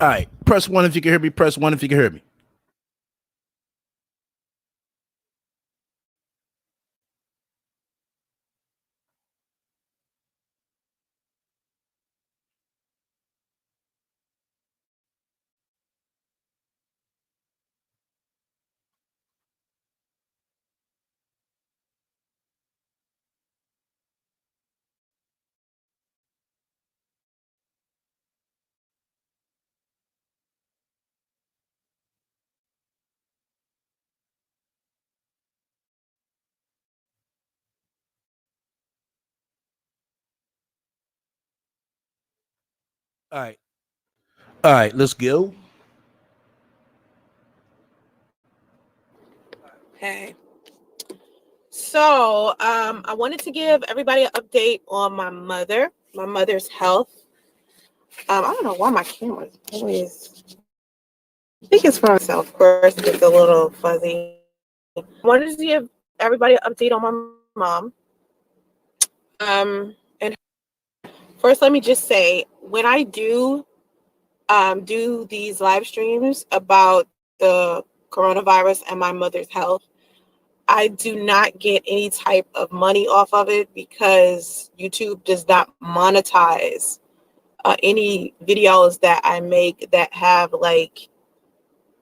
All right. Press one if you can hear me. Press one if you can hear me. All right. All right. Let's go. Okay. So, I wanted to give everybody an update on my mother's health. I don't know why my camera is always. I think it's from myself. Of course, it's a little fuzzy. I wanted to give everybody an update on my mom. And first, let me just say, when I do these live streams about the coronavirus and my mother's health, I do not get any type of money off of it because YouTube does not monetize any videos that I make that have like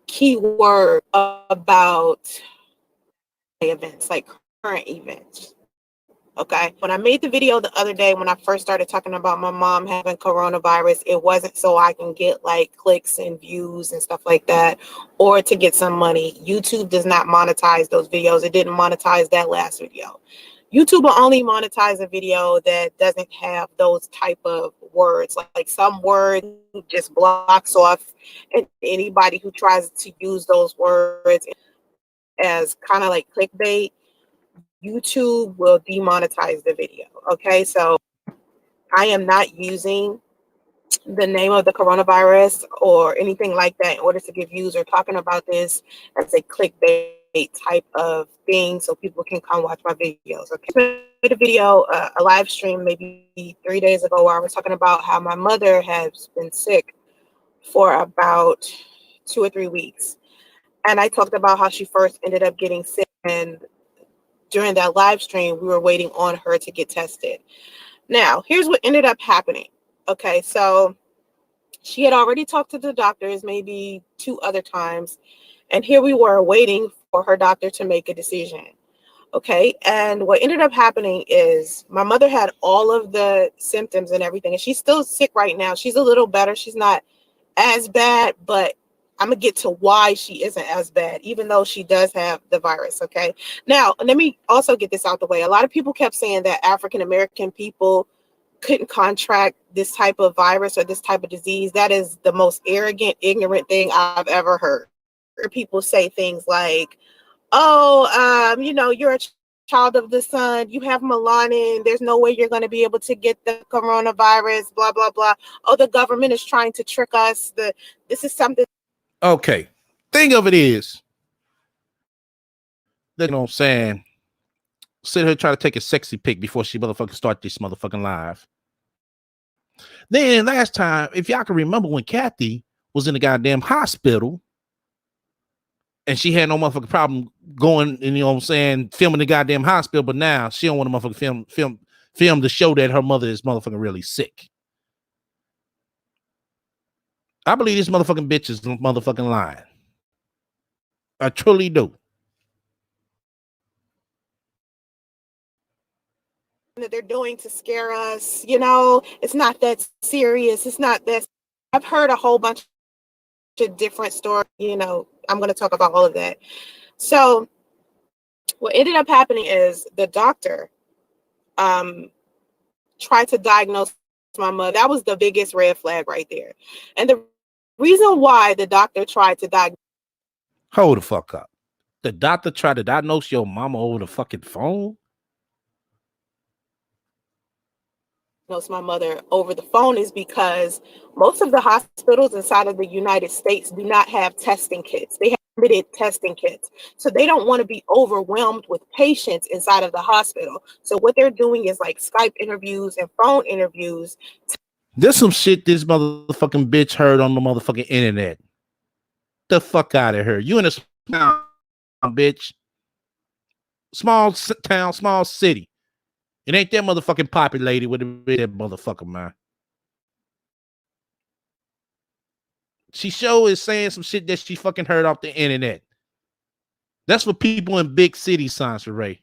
keyword about events, like current events. Okay. When I made the video the other day, when I first started talking about my mom having coronavirus, it wasn't so I can get like clicks and views and stuff like that, or to get some money. YouTube does not monetize those videos. It didn't monetize that last video. YouTube will only monetize a video that doesn't have those type of words. Like some word just blocks off, and anybody who tries to use those words as kind of like clickbait, YouTube will demonetize the video. Okay, so I am not using the name of the coronavirus or anything like that in order to give views or talking about this as a clickbait type of thing so people can come watch my videos. Okay, I made a video, a live stream maybe 3 days ago where I was talking about how my mother has been sick for about 2 or 3 weeks. And I talked about how she first ended up getting sick, and during that live stream, we were waiting on her to get tested. Now, here's what ended up happening. Okay, so she had already talked to the doctors maybe 2 other times, and here we were waiting for her doctor to make a decision. Okay, and what ended up happening is my mother had all of the symptoms and everything, and she's still sick right now. She's a little better. She's not as bad, but I'm gonna get to why she isn't as bad, even though she does have the virus. Okay. Now, let me also get this out the way. A lot of people kept saying that African American people couldn't contract this type of virus or this type of disease. That is the most arrogant, ignorant thing I've ever heard. People say things like, "Oh, you're a child of the sun. You have melanin. There's no way you're going to be able to get the coronavirus. Blah blah blah. Oh, the government is trying to trick us. This is something." Okay. Thing of it is, you know what I'm saying? Sit here try to take a sexy pic before she motherfucking start this motherfucking live. Then last time, if y'all can remember when Kathy was in the goddamn hospital and she had no motherfucking problem going and, you know what I'm saying, filming the goddamn hospital, but now she don't want to motherfucking film to show that her mother is motherfucking really sick. I believe this motherfucking bitch is motherfucking lying. I truly do. that they're doing to scare us. It's not that serious. It's not that. I've heard a whole bunch of different stories. I'm going to talk about all of that. So what ended up happening is the doctor tried to diagnose my mother. That was the biggest red flag right there. And the reason why the doctor tried to diagnose. Hold the fuck up. The doctor tried to diagnose your mama over the fucking phone? My mother over the phone is because most of the hospitals inside of the United States do not have testing kits. They have limited testing kits. So they don't want to be overwhelmed with patients inside of the hospital. So what they're doing is like Skype interviews and phone interviews. There's some shit this motherfucking bitch heard on the motherfucking internet. The fuck out of her. You in a small bitch. Small town, small city. It ain't that motherfucking populated with that motherfucker, man. She sure is saying some shit that she fucking heard off the internet. That's for people in big cities, Sansa Ray.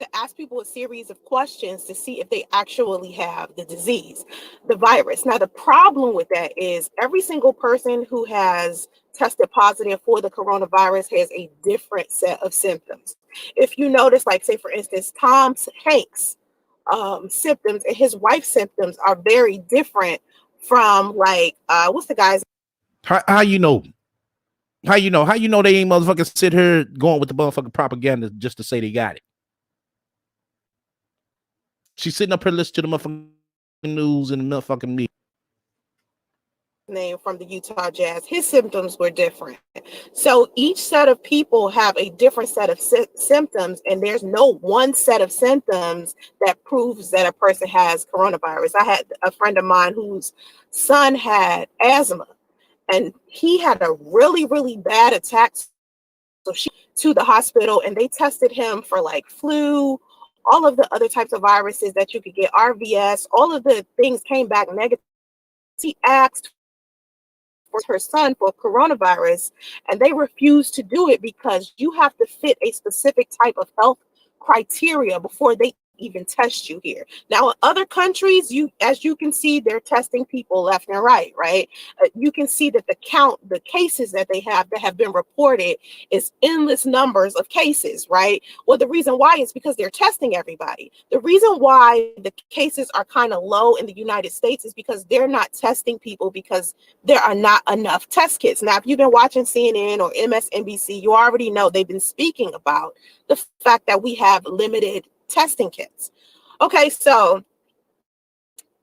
To ask people a series of questions to see if they actually have the disease, the virus. Now, the problem with that is every single person who has tested positive for the coronavirus has a different set of symptoms. If you notice, like, say, for instance, Tom Hanks' symptoms and his wife's symptoms are very different from, like, what's the guy's? How you know? How you know? How you know they ain't motherfucking sit here going with the motherfucking propaganda just to say they got it? She's sitting up here listening to the motherfucking news and the motherfucking media. Name from the Utah Jazz, his symptoms were different. So each set of people have a different set of symptoms, and there's no one set of symptoms that proves that a person has coronavirus. I had a friend of mine whose son had asthma, and he had a really, really bad attack. So she to the hospital, and they tested him for like flu, all of the other types of viruses that you could get, RVS, all of the things came back negative. She asked for her son for coronavirus, and they refused to do it because you have to fit a specific type of health criteria before they even test you here. Now, in other countries, as you can see, they're testing people left and right, right? You can see that the cases that they have that have been reported is endless numbers of cases, right? Well, the reason why is because they're testing everybody. The reason why the cases are kind of low in the United States is because they're not testing people because there are not enough test kits. Now, if you've been watching CNN or MSNBC, you already know they've been speaking about the fact that we have limited testing kits. Okay, so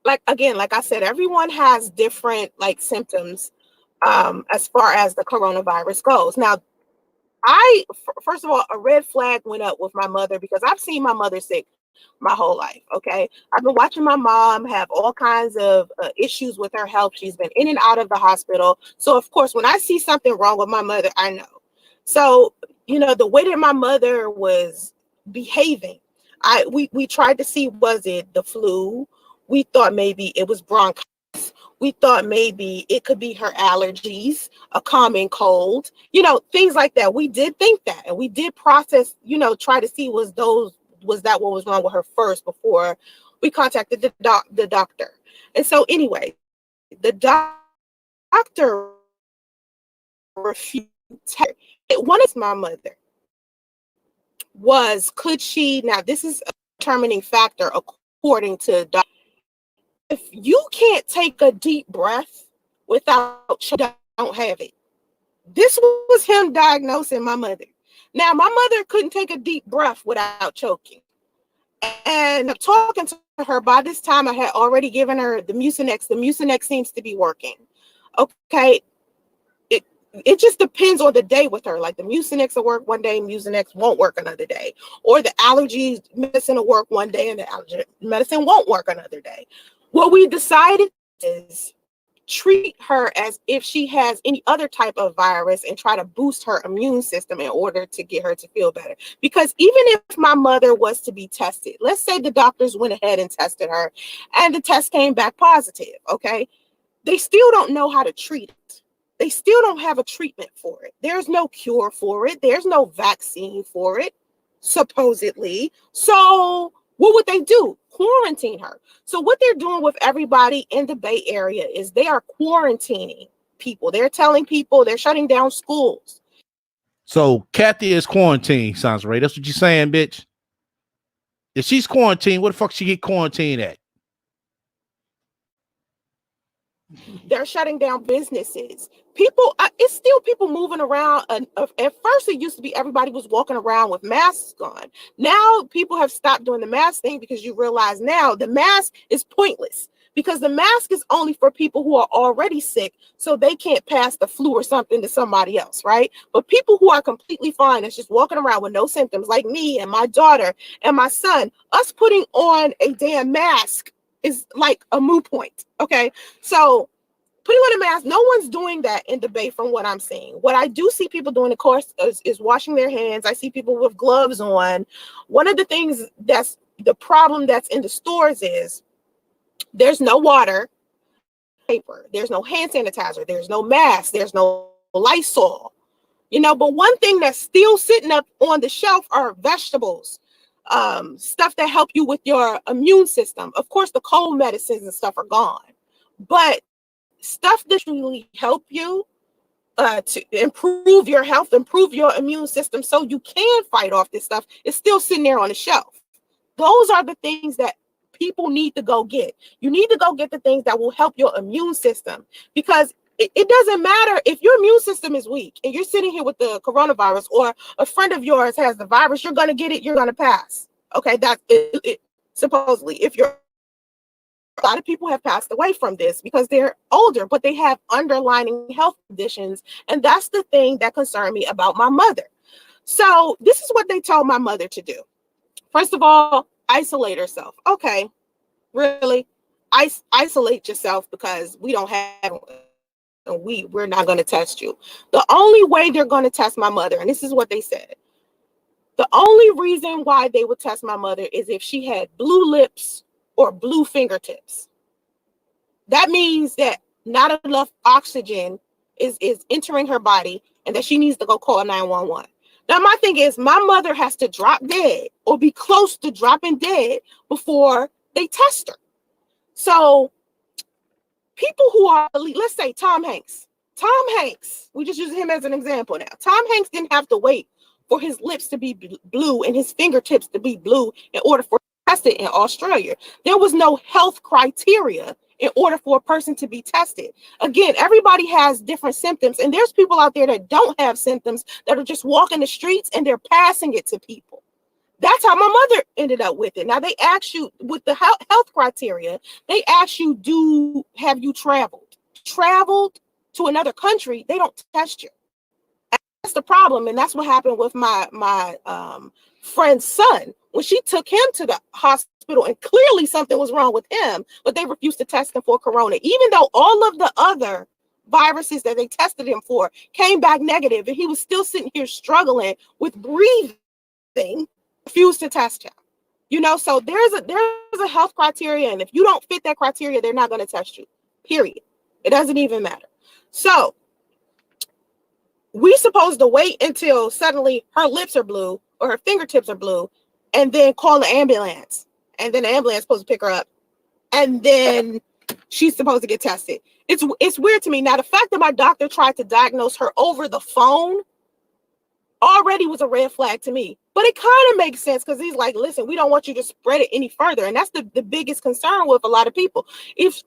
like I said, everyone has different like symptoms as far as the coronavirus goes. Now, first of all, a red flag went up with my mother because I've seen my mother sick my whole life. Okay, I've been watching my mom have all kinds of issues with her health. She's been in and out of the hospital. So of course, when I see something wrong with my mother, I know. So the way that my mother was behaving, we tried to see, was it the flu? We thought maybe it was bronchitis. We thought maybe it could be her allergies, a common cold, things like that. We did think that, and we did process, try to see was that what was wrong with her first before we contacted the doctor. And so anyway, the doctor refused. One of my mother was, could she, now this is a determining factor according to doctor. If you can't take a deep breath without, you don't have it. This was him diagnosing my mother. Now, my mother couldn't take a deep breath without choking. And talking to her, by this time I had already given her the Mucinex. The Mucinex seems to be working. Okay. It just depends on the day with her. Like the Mucinex will work one day, Mucinex won't work another day. Or the allergy medicine will work one day and the allergy medicine won't work another day. What we decided is treat her as if she has any other type of virus and try to boost her immune system in order to get her to feel better. Because even if my mother was to be tested, let's say the doctors went ahead and tested her and the test came back positive, okay? They still don't know how to treat it. They still don't have a treatment for it. There's no cure for it. There's no vaccine for it, supposedly. So what would they do? Quarantine her. So what they're doing with everybody in the Bay Area is they are quarantining people. They're telling people, they're shutting down schools. So Kathy is quarantined, sounds right. That's what you're saying, bitch. If she's quarantined, what the fuck she get quarantined at? They're shutting down businesses. People, it's still people moving around. At first, it used to be everybody was walking around with masks on. Now, people have stopped doing the mask thing because you realize now the mask is pointless. because the mask is only for people who are already sick, so they can't pass the flu or something to somebody else, right? But people who are completely fine, that's just walking around with no symptoms, like me and my daughter and my son, us putting on a damn mask is like a moot point, okay? So putting on a mask, no one's doing that in debate from what I'm seeing. What I do see people doing, of course, is washing their hands. I see people with gloves on. One of the things that's the problem that's in the stores is there's no water, paper, there's no hand sanitizer, there's no mask, there's no Lysol, you know, but one thing that's still sitting up on the shelf are vegetables, stuff that help you with your immune system. Of course, the cold medicines and stuff are gone, but stuff that really help you to improve your health, improve your immune system so you can fight off this stuff is still sitting there on the shelf. Those are the things that people need to go get. You need to go get the things that will help your immune system, because it doesn't matter if your immune system is weak and you're sitting here with the coronavirus, or a friend of yours has the virus, you're going to get it, you're going to pass. Okay, that's it, supposedly. If you're a lot of people have passed away from this because they're older, but they have underlying health conditions. And that's the thing that concerned me about my mother. So this is what they told my mother to do. First of all, isolate herself. Okay, really? Isolate yourself because we don't have, and we're not going to test you. The only way they're going to test my mother, and this is what they said, the only reason why they would test my mother is if she had blue lips or blue fingertips. That means that not enough oxygen is entering her body and that she needs to go call 911. Now, my thing is, my mother has to drop dead or be close to dropping dead before they test her. So people who are, let's say Tom Hanks, we just use him as an example now. Tom Hanks didn't have to wait for his lips to be blue and his fingertips to be blue in order for tested in Australia. There was no health criteria in order for a person to be tested. Again, everybody has different symptoms, and there's people out there that don't have symptoms that are just walking the streets and they're passing it to people. That's how my mother ended up with it. Now, they ask you with the health criteria, they ask you, have you traveled to another country? They don't test you. That's the problem, and that's what happened with my friend's son when she took him to the hospital, and clearly something was wrong with him, but they refused to test him for corona, even though all of the other viruses that they tested him for came back negative, and he was still sitting here struggling with breathing, refused to test him. You know, so there's a health criteria, and if you don't fit that criteria, they're not going to test you. Period. It doesn't even matter. So we supposed to wait until suddenly her lips are blue or her fingertips are blue, and then call the ambulance, and then the ambulance is supposed to pick her up, and then she's supposed to get tested. It's weird to me. Now, the fact that my doctor tried to diagnose her over the phone already was a red flag to me, but it kind of makes sense because he's like, listen, we don't want you to spread it any further, and that's the biggest concern with a lot of people. If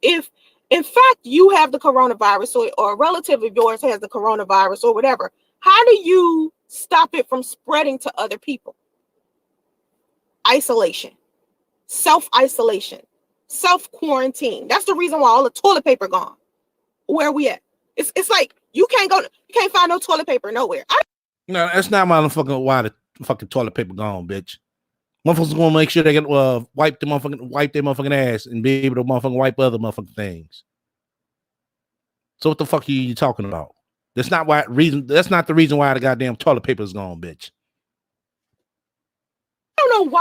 in fact you have the coronavirus, or a relative of yours has the coronavirus or whatever, how do you stop it from spreading to other people? Isolation, self-isolation, self-quarantine. That's the reason why all the toilet paper gone. Where are we at? It's like you can't find no toilet paper nowhere. No, that's not motherfucking why the fucking toilet paper gone, bitch. Motherfuckers gonna make sure they can wipe their motherfucking ass and be able to motherfucking wipe other motherfucking things. So what the fuck are you talking about? That's not the reason why the goddamn toilet paper is gone, bitch. I don't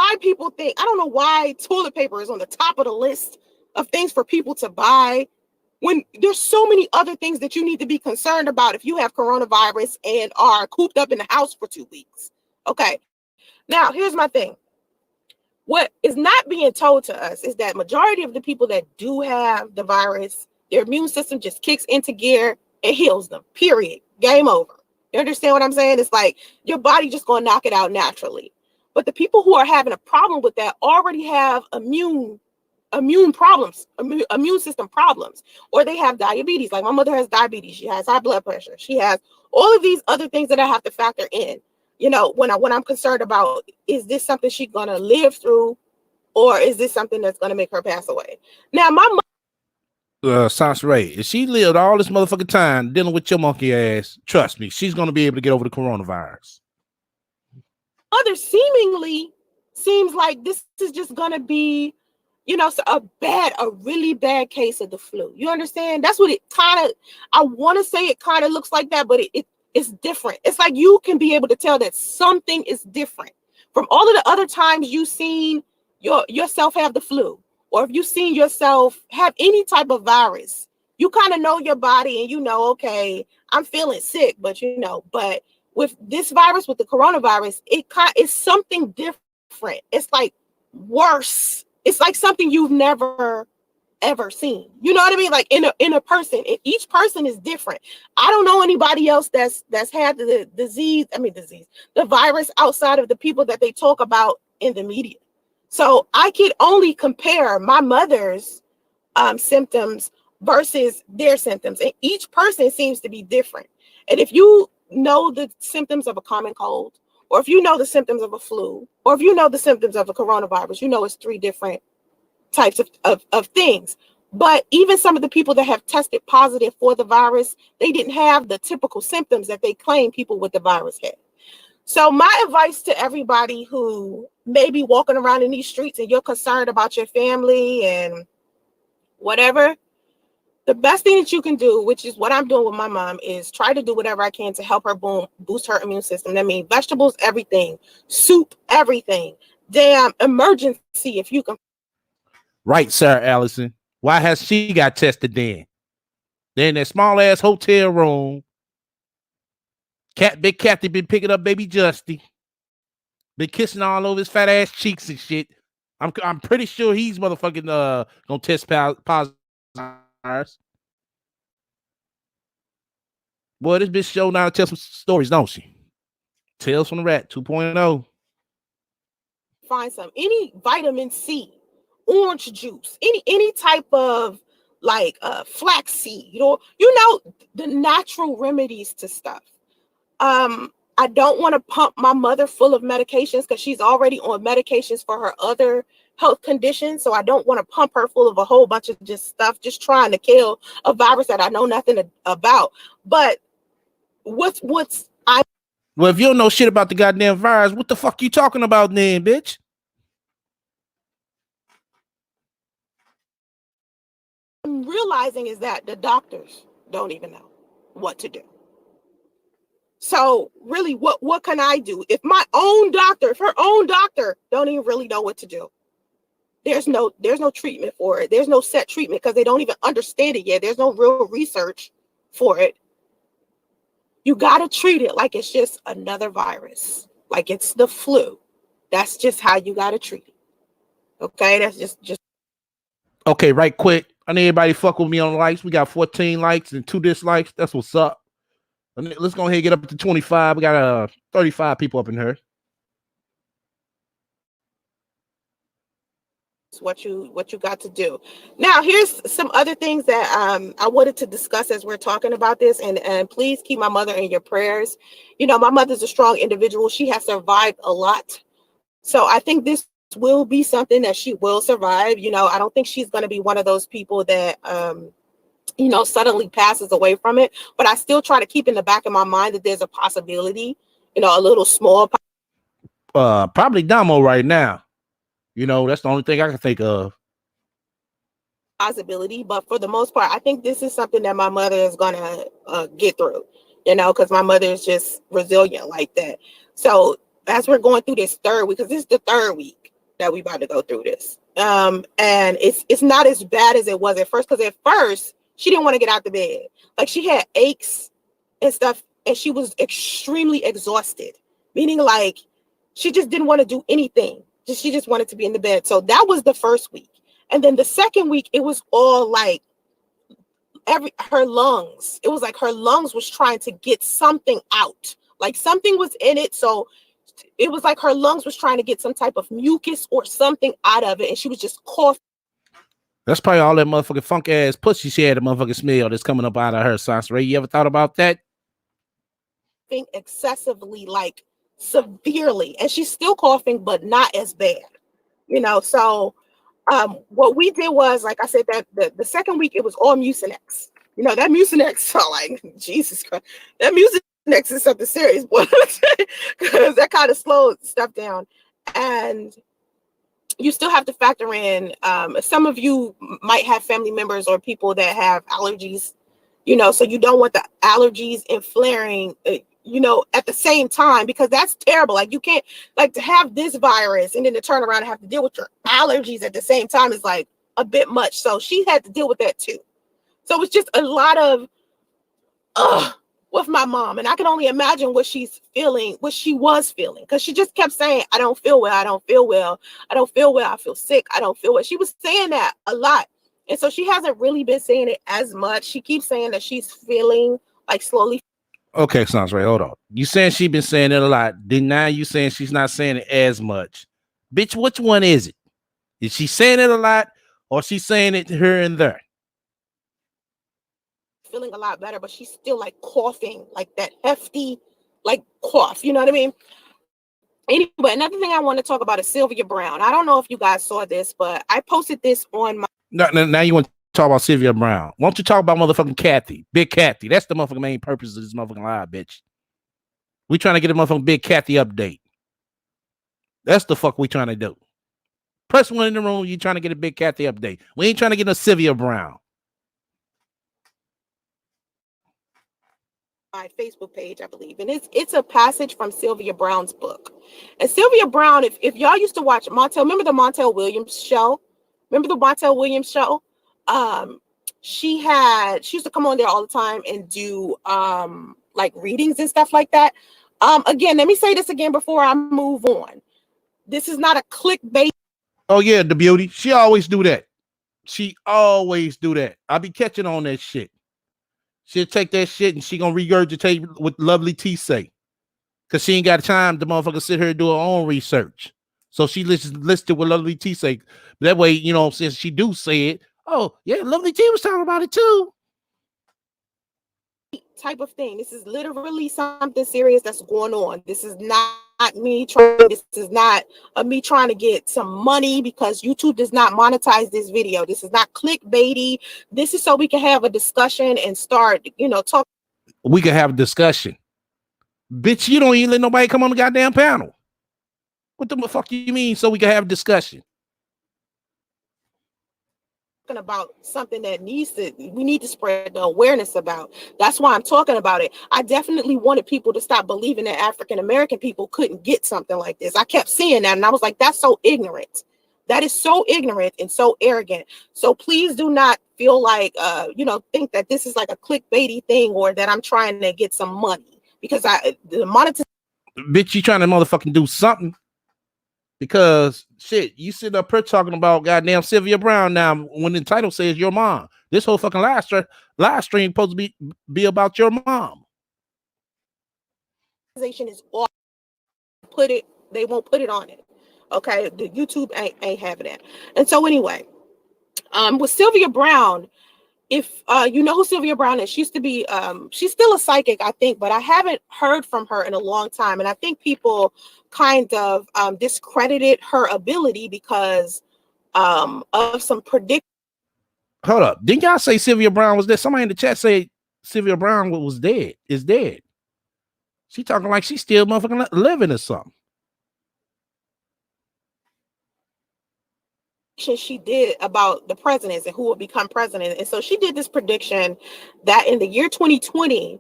know why toilet paper is on the top of the list of things for people to buy when there's so many other things that you need to be concerned about if you have coronavirus and are cooped up in the house for 2 weeks. Okay. Now, here's my thing. What is not being told to us is that majority of the people that do have the virus, their immune system just kicks into gear and heals them. Period. Game over. You understand what I'm saying? It's like your body just gonna knock it out naturally. But the people who are having a problem with that already have immune problems, immune system problems, or they have diabetes. Like my mother has diabetes. She has high blood pressure. She has all of these other things that I have to factor in. You know, when I'm concerned about, is this something she's gonna live through, or is this something that's gonna make her pass away? Now, my mother Sansaray, if she lived all this motherfucking time dealing with your monkey ass, trust me, she's gonna be able to get over the coronavirus. Other seemingly seems like this is just gonna be, a really bad case of the flu. You understand? That's what it kind of. I want to say it kind of looks like that, but it's different. It's like you can be able to tell that something is different from all of the other times you've seen yourself have the flu, or if you've seen yourself have any type of virus. You kind of know your body, and okay, I'm feeling sick, but but with this virus, with the coronavirus, it's something different. It's like worse. It's like something you've never ever seen. You know what I mean? Like in a person, each person is different. I don't know anybody else that's had the the virus outside of the people that they talk about in the media. So I could only compare my mother's symptoms versus their symptoms, and each person seems to be different. And if you know the symptoms of a common cold, or if you know the symptoms of a flu, or if you know the symptoms of a coronavirus, it's 3 different types of things. But even some of the people that have tested positive for the virus, they didn't have the typical symptoms that they claim people with the virus had. So my advice to everybody who may be walking around in these streets and you're concerned about your family and whatever, the best thing that you can do, which is what I'm doing with my mom, is try to do whatever I can to help her boost her immune system. That means vegetables, everything, soup, everything. Damn emergency if you can. Right, Sarah Allison. Why has she got tested then? They're in that small ass hotel room. Big Kathy been picking up baby Justy. Been kissing all over his fat ass cheeks and shit. I'm pretty sure he's motherfucking gonna test positive. Boy, this bitch show now to tell some stories, don't she? Tales from the Rat 2.0. Find any vitamin C, orange juice, any type of like flaxseed, the natural remedies to stuff. I don't want to pump my mother full of medications because she's already on medications for her other health conditions. So I don't want to pump her full of a whole bunch of just stuff, just trying to kill a virus that I know nothing about. But well, if you don't know shit about the goddamn virus, what the fuck you talking about then, bitch? I'm realizing is that the doctors don't even know what to do. So really, what can I do? If her own doctor don't even really know what to do, there's no treatment for it. There's no set treatment because they don't even understand it yet. There's no real research for it. You got to treat it like it's just another virus, like it's the flu. That's just how you got to treat it. Okay, that's just. Okay, right quick. I need everybody fuck with me on the likes. We got 14 likes and 2 dislikes. That's what's up. Let's go ahead and get up to 25. We got 35 people up in here. What you got to do. Now, here's some other things that I wanted to discuss as we're talking about this, and please keep my mother in your prayers. My mother's a strong individual. She has survived a lot. So I think this will be something that she will survive. I don't think she's going to be one of those people that suddenly passes away from it, but I still try to keep in the back of my mind that there's a possibility, a little small probably Damo right now. That's the only thing I can think of. Possibility, but for the most part, I think this is something that my mother is gonna get through, because my mother is just resilient like that. So as we're going through this 3rd week, because this is the 3rd week that we about to go through this, and it's not as bad as it was at first, because at first she didn't want to get out the bed, like she had aches and stuff, and she was extremely exhausted, meaning like she just didn't want to do anything. She just wanted to be in the bed. So that was the 1st week. And then the 2nd week, it was all like her lungs. It was like her lungs was trying to get something out. Like something was in it. So it was like her lungs was trying to get some type of mucus or something out of it. And she was just coughing. That's probably all that motherfucking funk ass pussy she had, the motherfucking smell that's coming up out of her, Sansaray. You ever thought about that? Excessively, like severely. And she's still coughing, but not as bad. So What we did was, like I said, that the second week it was all Mucinex. You know, that Mucinex, so like Jesus Christ, that Mucinex is something serious, boy, because that kind of slowed stuff down. And you still have to factor in, some of you might have family members or people that have allergies, you know, so you don't want the allergies and flaring, you know, at the same time, because that's terrible. Like, you can't, like, to have this virus and then to turn around and have to deal with your allergies at the same time is like a bit much. So she had to deal with that too. So it's just a lot of with my mom, and I can only imagine what she's feeling, what she was feeling, because she just kept saying, I don't feel well, I don't feel well, I don't feel well, I feel sick, I don't feel well. She was saying that a lot. And so she hasn't really been saying it as much. She keeps saying that she's feeling like slowly. Okay, sounds right. Hold on. You saying she been saying it a lot. Then now you saying she's not saying it as much. Bitch, which one is it? Is she saying it a lot or she saying it here and there? Feeling a lot better, but she's still like coughing, like that hefty, like cough. You know what I mean? Anyway, another thing I want to talk about is Sylvia Brown. I don't know if you guys saw this, but I posted this on my. Now you want to talk about Sylvia Brown. Why don't you talk about motherfucking Kathy? Big Kathy. That's the motherfucking main purpose of this motherfucking live, bitch. We trying to get a motherfucking Big Kathy update. That's the fuck we trying to do. Press one in the room, you trying to get a Big Kathy update. We ain't trying to get a Sylvia Brown. My Facebook page, I believe, and it's a passage from Sylvia Brown's book. And Sylvia Brown, if y'all used to watch Montel, remember the Montel Williams show? Remember the Montel Williams show? She used to come on there all the time and do like readings and stuff like that. Again, let me say this again before I move on. This is not a clickbait. Oh yeah, the beauty. She always do that. She always do that. I be catching on that shit. She'll take that shit and she gonna regurgitate what Lovely T say. Cause she ain't got time to motherfucker sit here and do her own research. So she listed what Lovely T say. That way, you know, since she do say it, oh yeah, Lovely T was talking about it too. Type of thing. This is literally something serious that's going on. This is not me trying. This is not me trying to get some money because YouTube does not monetize this video. This is not clickbaity. This is so we can have a discussion and start, you know, talk. We can have a discussion. Bitch, you don't even let nobody come on the goddamn panel. What the fuck you mean? So we can have a discussion About something that we need to spread the awareness about. That's why I'm talking about it. I definitely wanted people to stop believing that African American people couldn't get something like this. I kept seeing that and I was like, that's so ignorant. That is so ignorant and so arrogant. So please do not feel like you know, think that this is like a clickbaity thing or that I'm trying to get some money, because the monetization. Bitch, you trying to motherfucking do something. Because shit, you sit up here talking about goddamn Sylvia Brown now when the title says your mom. This whole fucking live stream supposed to be about your mom. Is all they won't put it on it. Okay, the YouTube ain't having that. And so anyway, with Sylvia Brown, if you know who Sylvia Brown is, she used to be she's still a psychic, I think, but I haven't heard from her in a long time. And I think people kind of discredited her ability because of some prediction. Hold up. Didn't y'all say Sylvia Brown was dead? Somebody in the chat say Sylvia Brown was dead, is dead. She talking like she's still motherfucking living or something. She did about the presidents and who will become president. And so she did this prediction that in the year 2020,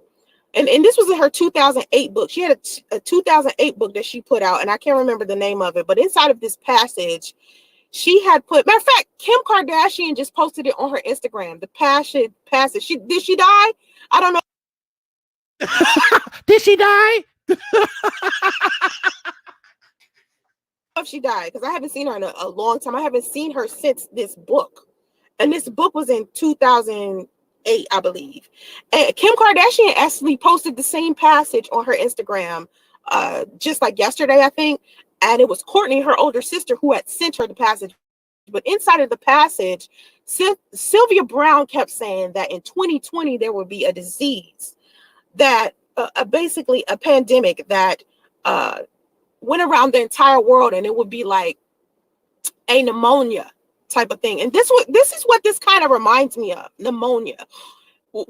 and this was in her 2008 book. She had a 2008 book that she put out, and I can't remember the name of it, but inside of this passage, she had put, matter of fact, Kim Kardashian just posted it on her Instagram. The passage. Did she die? I don't know. Did she die? If she died, because I haven't seen her in a long time. I haven't seen her since this book, and this book was in 2008, I believe. And Kim Kardashian actually posted the same passage on her Instagram just like yesterday, I think. And it was Courtney, her older sister, who had sent her the passage. But inside of the passage, Sylvia Brown kept saying that in 2020 there would be a disease that basically a pandemic that went around the entire world, and it would be like a pneumonia. type of thing. And this is what this kind of reminds me of, pneumonia.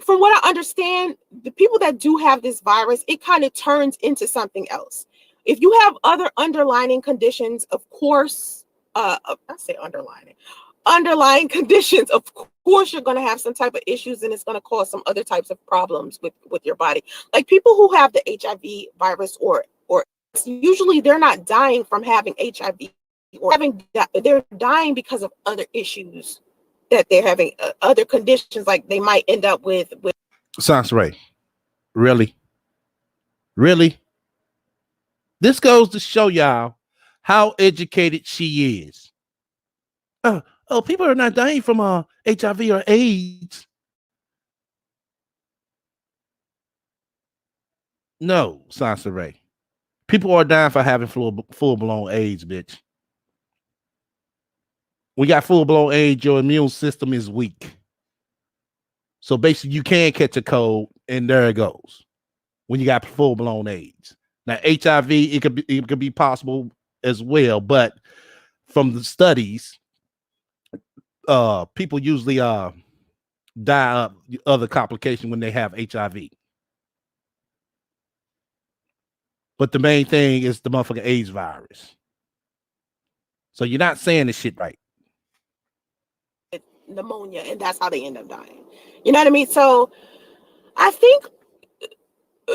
From what I understand, the people that do have this virus, it kind of turns into something else. If you have other underlying conditions, of course, I say underlying conditions, of course, you're going to have some type of issues, and it's going to cause some other types of problems with your body. Like people who have the HIV virus, or usually they're not dying from having HIV, or they're dying because of other issues that they're having, other conditions, like they might end up with. Sounds right. Really? This goes to show y'all how educated she is. Oh, people are not dying from HIV or AIDS. No, Sansa. People are dying for having full-blown AIDS, bitch. We got full-blown AIDS, your immune system is weak. So basically, you can catch a cold, and there it goes. When you got full-blown AIDS. Now, HIV, it could be possible as well, but from the studies, people usually die of other complications when they have HIV. But the main thing is the motherfucking AIDS virus. So you're not saying this shit right. Pneumonia, and that's how they end up dying. You know what I mean? So I think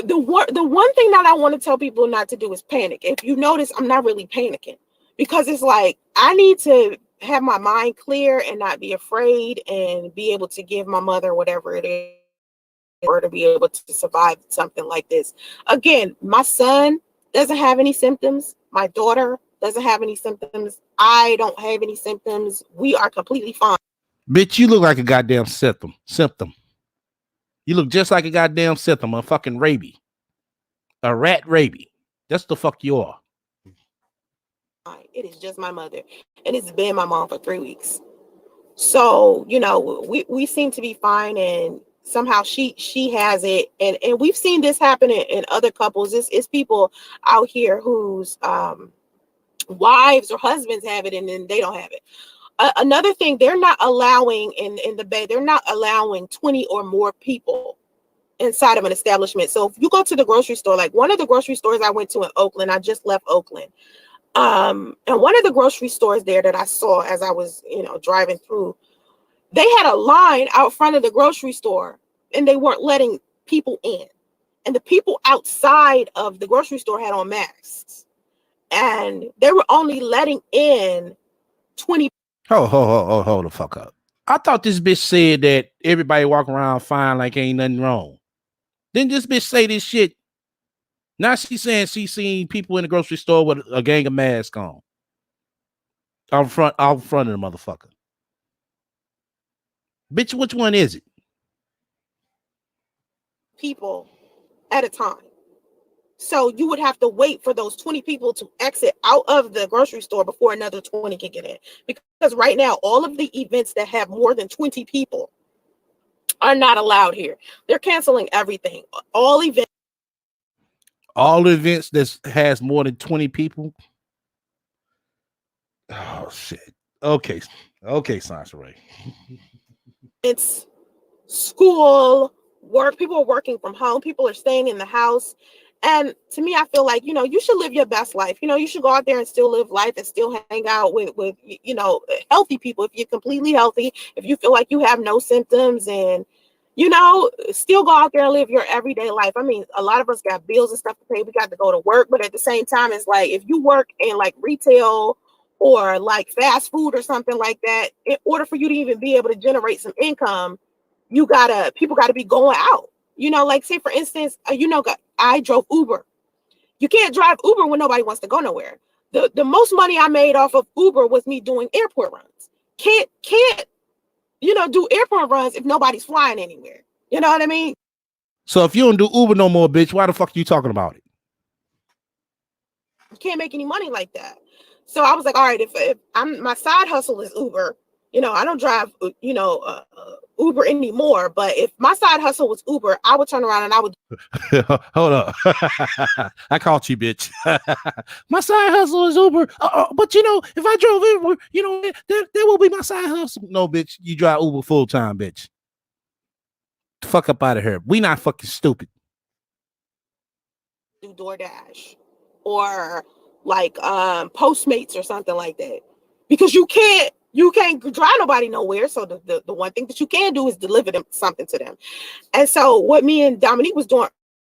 the one thing that I want to tell people not to do is panic. If you notice, I'm not really panicking, because it's like I need to have my mind clear and not be afraid, and be able to give my mother whatever it is, or to be able to survive something like this. Again, my son doesn't have any symptoms. My daughter doesn't have any symptoms. I don't have any symptoms. We are completely fine. Bitch, you look like a goddamn symptom. You look just like a goddamn symptom, a fucking rabies. A rat rabies. That's the fuck you are. It is just my mother. And it's been my mom for 3 weeks. So, you know, we seem to be fine, and somehow she has it. And we've seen this happen in other couples. It's people out here whose wives or husbands have it, and then they don't have it. Another thing, they're not allowing in the Bay, they're not allowing 20 or more people inside of an establishment. So if you go to the grocery store, like one of the grocery stores I went to in Oakland, I just left Oakland. And one of the grocery stores there that I saw as I was, driving through, they had a line out front of the grocery store, and they weren't letting people in. And the people outside of the grocery store had on masks, and they were only letting in 20. Hold the fuck up. I thought this bitch said that everybody walking around fine like ain't nothing wrong. Didn't this bitch say this shit? Now she's saying she's seen people in the grocery store with a gang of masks on. Out front of the motherfucker. Bitch, which one is it? People at a time. So you would have to wait for those 20 people to exit out of the grocery store before another 20 can get in. Because right now, all of the events that have more than 20 people are not allowed here. They're canceling everything. All events that has more than 20 people. Oh shit. Okay, Sansa. It's school, work. People are working from home. People are staying in the house. And to me, I feel like, you should live your best life. You should go out there and still live life and still hang out with healthy people. If you're completely healthy, if you feel like you have no symptoms, and, still go out there and live your everyday life. I mean, a lot of us got bills and stuff to pay. We got to go to work. But at the same time, it's like if you work in like retail or like fast food or something like that, in order for you to even be able to generate some income, people gotta be going out. Like say for instance, I drove Uber. You can't drive Uber when nobody wants to go nowhere. The most money I made off of Uber was me doing airport runs. Can't do airport runs if nobody's flying anywhere. You know what I mean? So if you don't do Uber no more, bitch, why the fuck are you talking about it? You can't make any money like that. So I was like, all right, if my side hustle is Uber, I don't drive, Uber anymore, but if my side hustle was Uber, I would turn around and I would Hold up. I caught you, bitch. My side hustle is Uber. But you know, if I drove Uber, you know, that will be my side hustle. No, bitch, you drive Uber full time, bitch. Fuck up out of here. We not fucking stupid. do DoorDash or like Postmates or something like that. Because you can't drive nobody nowhere. So the one thing that you can do is deliver them something to them. And so what me and Dominique was doing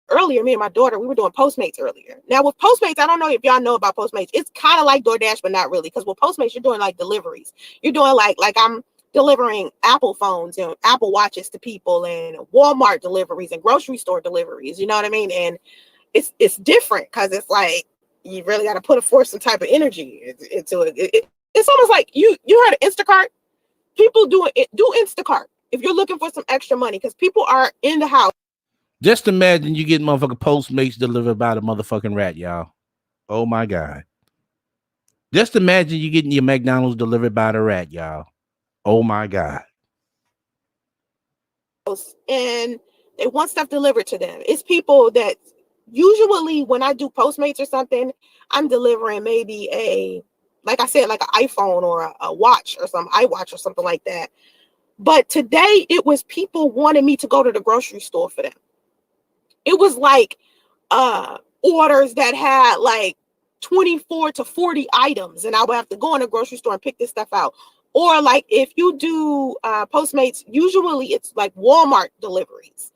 earlier, me and my daughter, we were doing Postmates earlier. Now with Postmates, I don't know if y'all know about Postmates. It's kind of like DoorDash, but not really. Because with Postmates, you're doing like deliveries. You're doing like I'm delivering Apple phones and Apple watches to people, and Walmart deliveries and grocery store deliveries. You know what I mean? And it's different because it's like you really got to put forth some type of energy into it. It's almost like you heard of Instacart. People do Instacart if you're looking for some extra money because people are in the house. Just imagine you get motherfucking Postmates delivered by the motherfucking rat, y'all. Oh my God. Just imagine you getting your McDonald's delivered by the rat, y'all. Oh my God. And they want stuff delivered to them. It's people that usually when I do Postmates or something, I'm delivering maybe like I said, like an iPhone or a watch or some iWatch or something like that. But today it was people wanting me to go to the grocery store for them. It was like orders that had like 24 to 40 items, and I would have to go in the grocery store and pick this stuff out. Or like if you do Postmates, usually it's like Walmart deliveries.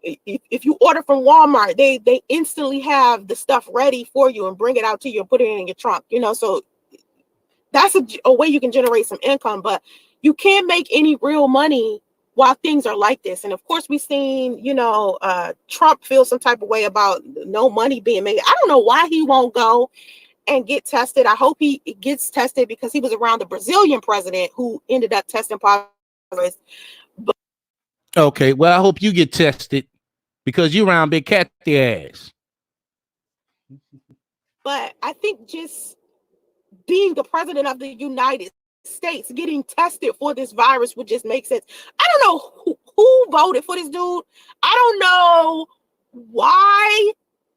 If you order from Walmart, they instantly have the stuff ready for you and bring it out to you and put it in your trunk, you know. So that's a way you can generate some income, but you can't make any real money while things are like this. And of course, we've seen, you know, Trump feel some type of way about no money being made. I don't know why he won't go and get tested. I hope he gets tested because he was around the Brazilian president who ended up testing positive. But, okay, well, I hope you get tested because you around big cat ass. But I think just being the president of the United States, getting tested for this virus would just make sense. I don't know who voted for this dude. I don't know why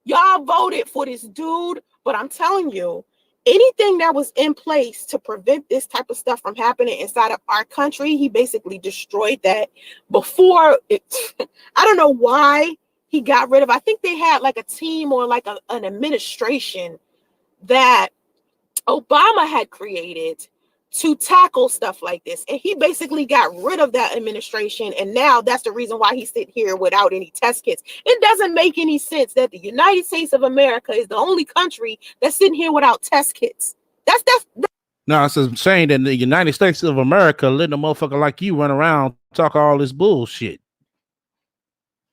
y'all voted for this dude, but I'm telling you, anything that was in place to prevent this type of stuff from happening inside of our country, he basically destroyed that before it. I don't know why he got rid of. I think they had like a team or like an administration that Obama had created to tackle stuff like this. And he basically got rid of that administration. And now that's the reason why he's sitting here without any test kits. It doesn't make any sense that the United States of America is the only country that's sitting here without test kits. That's no, it's saying that the United States of America letting a motherfucker like you run around talk all this bullshit.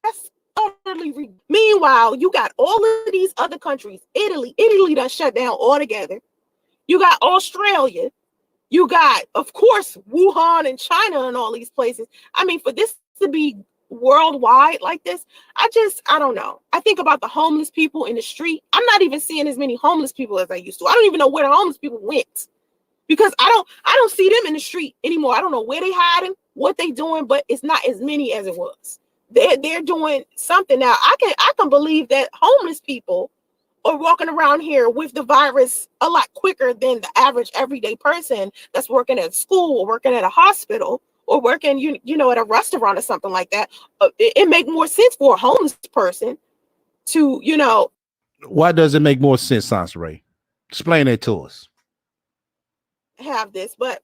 That's utterly. Meanwhile, you got all of these other countries. Italy done shut down altogether. You got Australia. You got, of course, Wuhan and China and all these places. I mean, for this to be worldwide like this, I don't know. I think about the homeless people in the street. I'm not even seeing as many homeless people as I used to. I don't even know where the homeless people went because I don't see them in the street anymore. I don't know where they hiding, what they doing, but it's not as many as it was. They're doing something now. I can believe that homeless people are walking around here with the virus a lot quicker than the average everyday person that's working at school or working at a hospital or working, you know, at a restaurant or something like that. It make more sense for a homeless person to, you know. Why does it make more sense, Sansaray? Explain that to us. Have this, but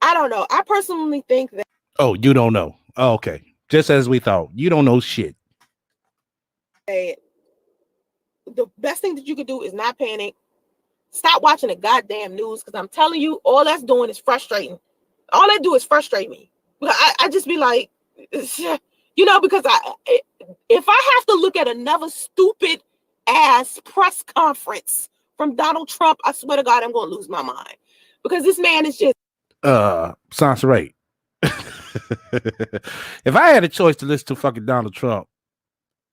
I don't know. I personally think that. Oh, you don't know. Oh, okay. Just as we thought. You don't know shit. The best thing that you could do is not panic. Stop watching the goddamn news because I'm telling you, all that's doing is frustrating. All they do is frustrate me. I just be like, you know, because if I have to look at another stupid ass press conference from Donald Trump, I swear to God, I'm going to lose my mind because this man is just. Sansaray. If I had a choice to listen to fucking Donald Trump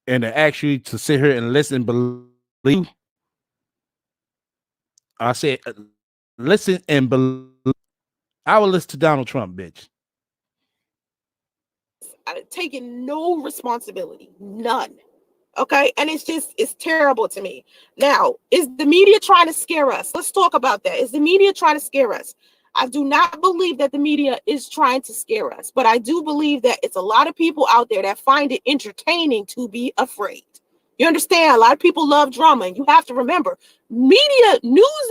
and to actually to sit here and listen, believe, I said, listen and believe, I would listen to Donald Trump, bitch. taking no responsibility, none. Okay, and it's terrible to me. Now, is the media trying to scare us? Let's talk about that. Is the media trying to scare us? I do not believe that the media is trying to scare us, but I do believe that it's a lot of people out there that find it entertaining to be afraid. You understand? A lot of people love drama, and you have to remember, news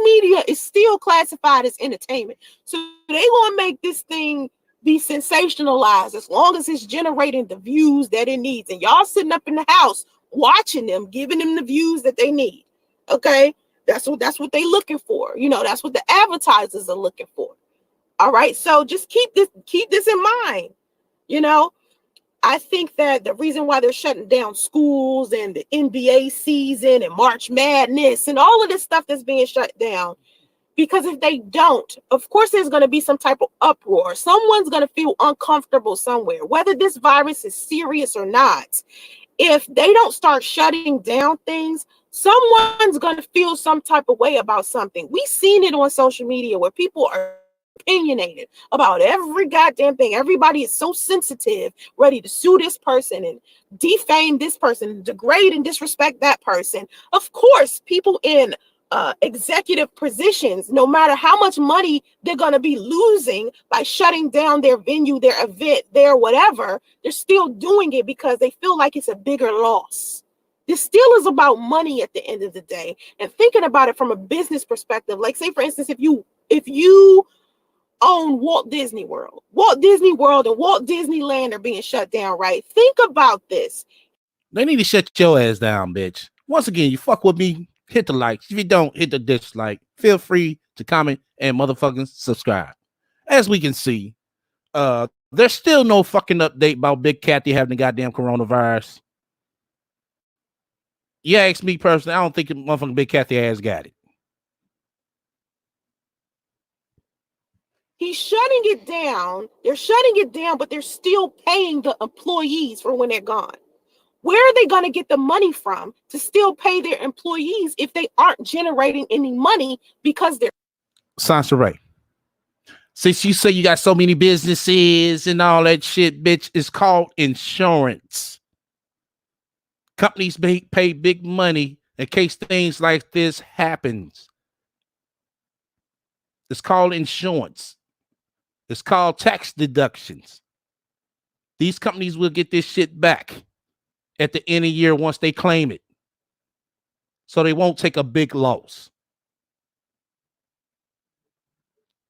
media is still classified as entertainment. So they gonna make this thing be sensationalized as long as it's generating the views that it needs. And y'all sitting up in the house watching them, giving them the views that they need. Okay, that's what they're looking for. You know, that's what the advertisers are looking for. All right, so just keep this in mind. You know, I think that the reason why they're shutting down schools and the NBA season and March Madness and all of this stuff that's being shut down, because if they don't, of course, there's going to be some type of uproar. Someone's going to feel uncomfortable somewhere, whether this virus is serious or not. If they don't start shutting down things, someone's going to feel some type of way about something. We've seen it on social media where people are opinionated about every goddamn thing. Everybody is so sensitive, ready to sue this person and defame this person, degrade and disrespect that person. Of course, people in executive positions, no matter how much money they're going to be losing by shutting down their venue, their event, their whatever, they're still doing it because they feel like it's a bigger loss. This still is about money at the end of the day. And thinking about it from a business perspective, like say for instance, if you own Walt Disney World and Walt Disneyland are being shut down, right? Think about this. They need to shut your ass down, bitch. Once again, you fuck with me, hit the like. If you don't, hit the dislike. Feel free to comment and motherfucking subscribe. As we can see, there's still no fucking update about Big Kathy having the goddamn coronavirus. You ask me personally, I don't think motherfucking Big Kathy ass got it. He's shutting it down. They're shutting it down, but they're still paying the employees for when they're gone. Where are they going to get the money from to still pay their employees if they aren't generating any money because they're Sansaray. Since you say you got so many businesses and all that shit, bitch, it's called insurance. Companies pay big money in case things like this happens. It's called insurance. It's called tax deductions. These companies will get this shit back at the end of the year once they claim it. So they won't take a big loss.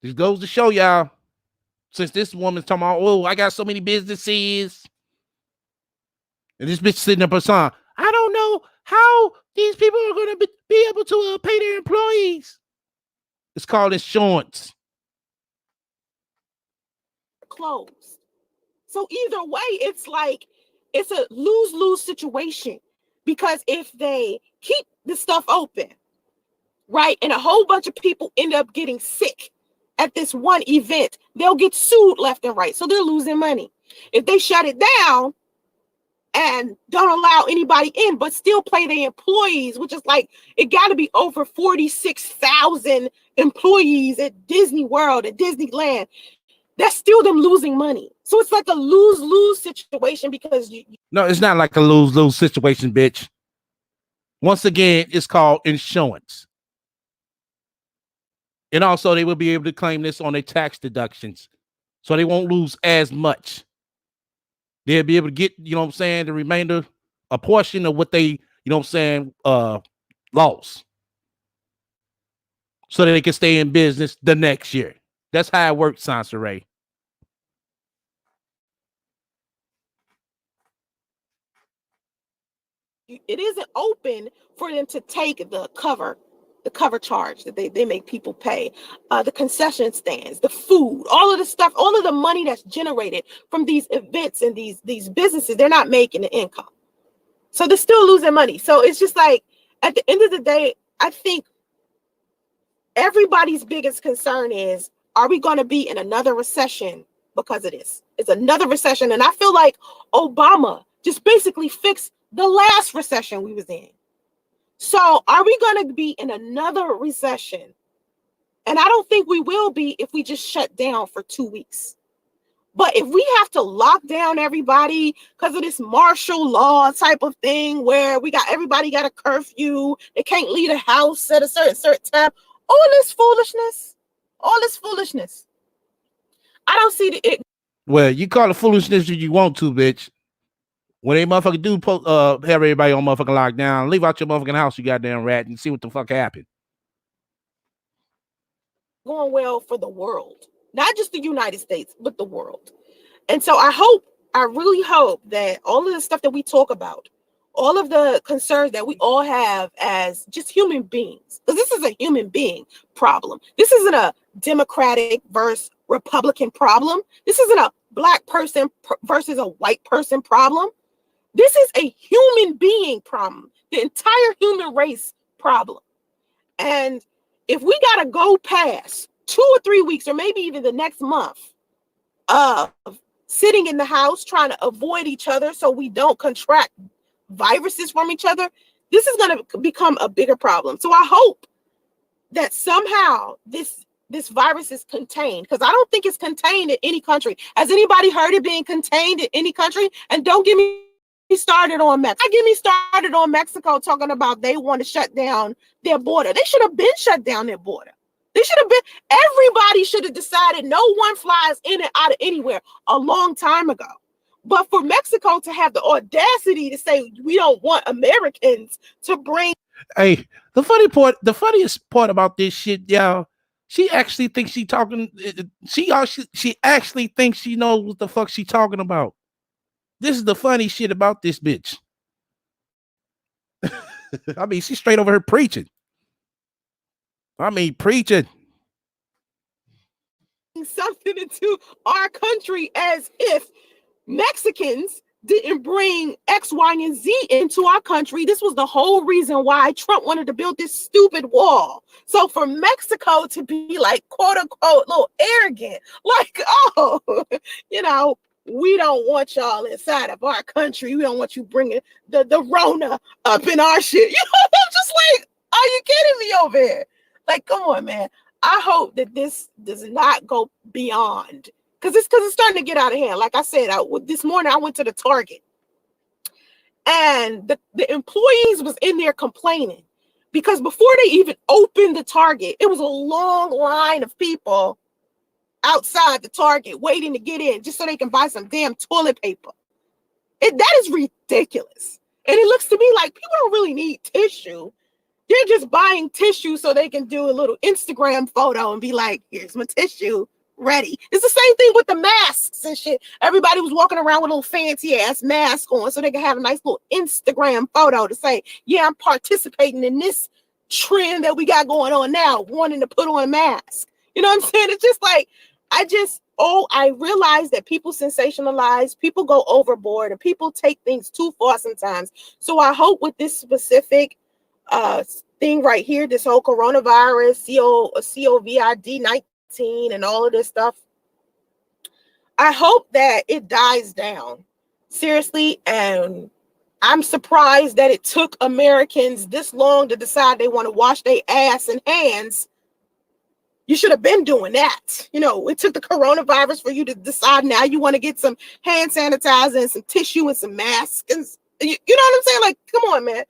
This goes to show y'all, since this woman's talking about, oh, I got so many businesses. And this bitch sitting up a song. I don't know how these people are going to be able to pay their employees. It's called insurance. Closed. So either way, it's like it's a lose-lose situation, because if they keep the stuff open, right, and a whole bunch of people end up getting sick at this one event, they'll get sued left and right. So they're losing money. If they shut it down and don't allow anybody in, but still pay their employees, which is like, it got to be over 46,000 employees at Disney World, at Disneyland. That's still them losing money. So it's like a lose-lose situation because no, it's not like a lose-lose situation, bitch. Once again, it's called insurance. And also, they will be able to claim this on their tax deductions. So they won't lose as much. They'll be able to get, you know what I'm saying, the remainder, a portion of what they, you know what I'm saying, lost. So that they can stay in business the next year. That's how it works, Sansaray. It isn't open for them to take the cover charge that they make people pay, the concession stands, the food, all of the stuff, all of the money that's generated from these events and these businesses. They're not making the income. So they're still losing money. So it's just like, at the end of the day, I think everybody's biggest concern is, are we going to be in another recession because of this? It's another recession. And I feel like Obama just basically fixed the last recession we was in. So are we going to be in another recession? And I don't think we will be if we just shut down for 2 weeks. But if we have to lock down everybody because of this martial law type of thing where we got everybody got a curfew, they can't leave the house at a certain time, all this foolishness, I don't see it. Well, you call it foolishness if you want to, bitch. When they motherfucking do have everybody on motherfucking lockdown, leave out your motherfucking house, you goddamn rat, and see what the fuck happened. Going well for the world, not just the United States, but the world. And so I really hope that all of the stuff that we talk about, all of the concerns that we all have as just human beings, because this is a human being problem. This isn't a Democratic versus Republican problem. This isn't a black person versus a white person problem. This is a human being problem, the entire human race problem. And if we got to go past 2 or 3 weeks, or maybe even the next month of sitting in the house trying to avoid each other so we don't contract viruses from each other, this is going to become a bigger problem. So I hope that somehow this virus is contained, because I don't think it's contained in any country. Has anybody heard it being contained in any country? And don't get me started on Mexico. Get me started on Mexico talking about they want to shut down their border. They should have been shut down their border. They should have been, everybody should have decided no one flies in and out of anywhere a long time ago. But for Mexico to have the audacity to say we don't want Americans to bring. Hey, the funniest part about this shit, y'all, she actually thinks she talking, she actually thinks she knows what the fuck she talking about. This is the funny shit about this bitch. I mean, she's straight over here preaching. Preaching something into our country as if Mexicans didn't bring X, Y, and Z into our country. This was the whole reason why Trump wanted to build this stupid wall. So for Mexico to be like, quote unquote, a little arrogant, like, oh, we don't want y'all inside of our country. We don't want you bringing the Rona up in our shit. I'm just like, are you kidding me over here? Like, come on, man. I hope that this does not go beyond, because it's starting to get out of hand. Like I said, this morning I went to the Target, and the employees was in there complaining because before they even opened the Target, it was a long line of people outside the Target waiting to get in just so they can buy some damn toilet paper. That is ridiculous. And it looks to me like people don't really need tissue. They're just buying tissue so they can do a little Instagram photo and be like, here's my tissue, ready. It's the same thing with the masks and shit. Everybody was walking around with a little fancy ass mask on so they can have a nice little Instagram photo to say, yeah, I'm participating in this trend that we got going on now, wanting to put on a mask. You know what I'm saying? It's just like, I realize that people sensationalize, people go overboard, and people take things too far sometimes. So I hope with this specific thing right here, this whole coronavirus, COVID-19 and all of this stuff, I hope that it dies down. Seriously. And I'm surprised that it took Americans this long to decide they want to wash their ass and hands. You should have been doing that. It took the coronavirus for you to decide now you want to get some hand sanitizer and some tissue and some masks. And you know what I'm saying? Like, come on, man.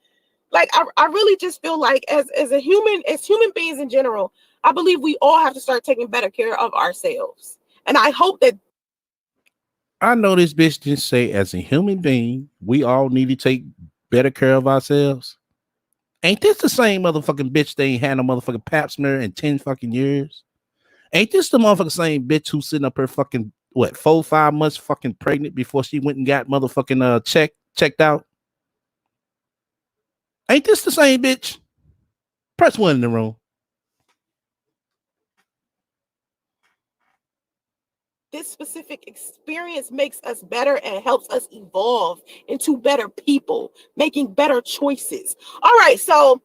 Like, I really just feel like as human beings in general, I believe we all have to start taking better care of ourselves. And I hope that. I know this bitch didn't say as a human being, we all need to take better care of ourselves. Ain't this the same motherfucking bitch that ain't had no motherfucking pap smear in 10 fucking years? Ain't this the motherfucking same bitch who's sitting up her fucking, 4-5 months fucking pregnant before she went and got motherfucking checked out? Ain't this the same bitch? Press 1 in the room. This specific experience makes us better and helps us evolve into better people, making better choices. All right, so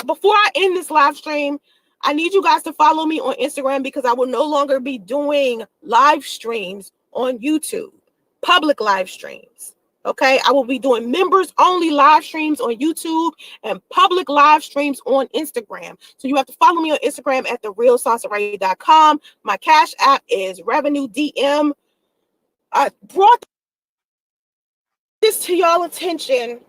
before I end this live stream, I need you guys to follow me on Instagram because I will no longer be doing live streams on YouTube, public live streams. Okay, I will be doing members only live streams on YouTube and public live streams on Instagram. So you have to follow me on Instagram at therealsansaray.com. My Cash App is Revenue DM. I brought this to y'all attention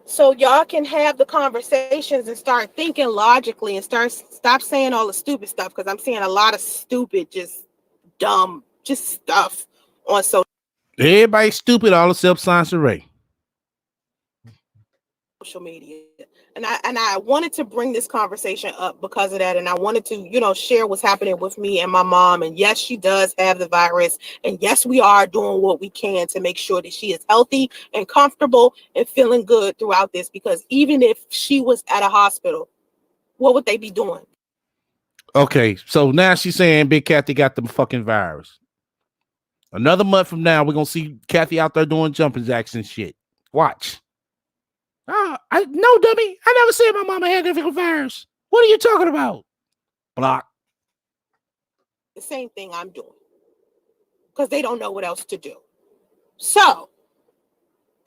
so y'all can have the conversations and start thinking logically and stop saying all the stupid stuff, because I'm seeing a lot of stupid, just dumb, just stuff on social Everybody's stupid, all except Sansa Ray. media. And I wanted to bring this conversation up because of that. And I wanted to, share what's happening with me and my mom. And yes, she does have the virus. And yes, we are doing what we can to make sure that she is healthy and comfortable and feeling good throughout this. Because even if she was at a hospital, what would they be doing? Okay, so now she's saying Big Kathy got the fucking virus. Another month from now, we're gonna see Kathy out there doing jumping jacks and shit. Watch. I no dummy. I never said my mama had the virus. What are you talking about? Block. The same thing I'm doing. Because they don't know what else to do. So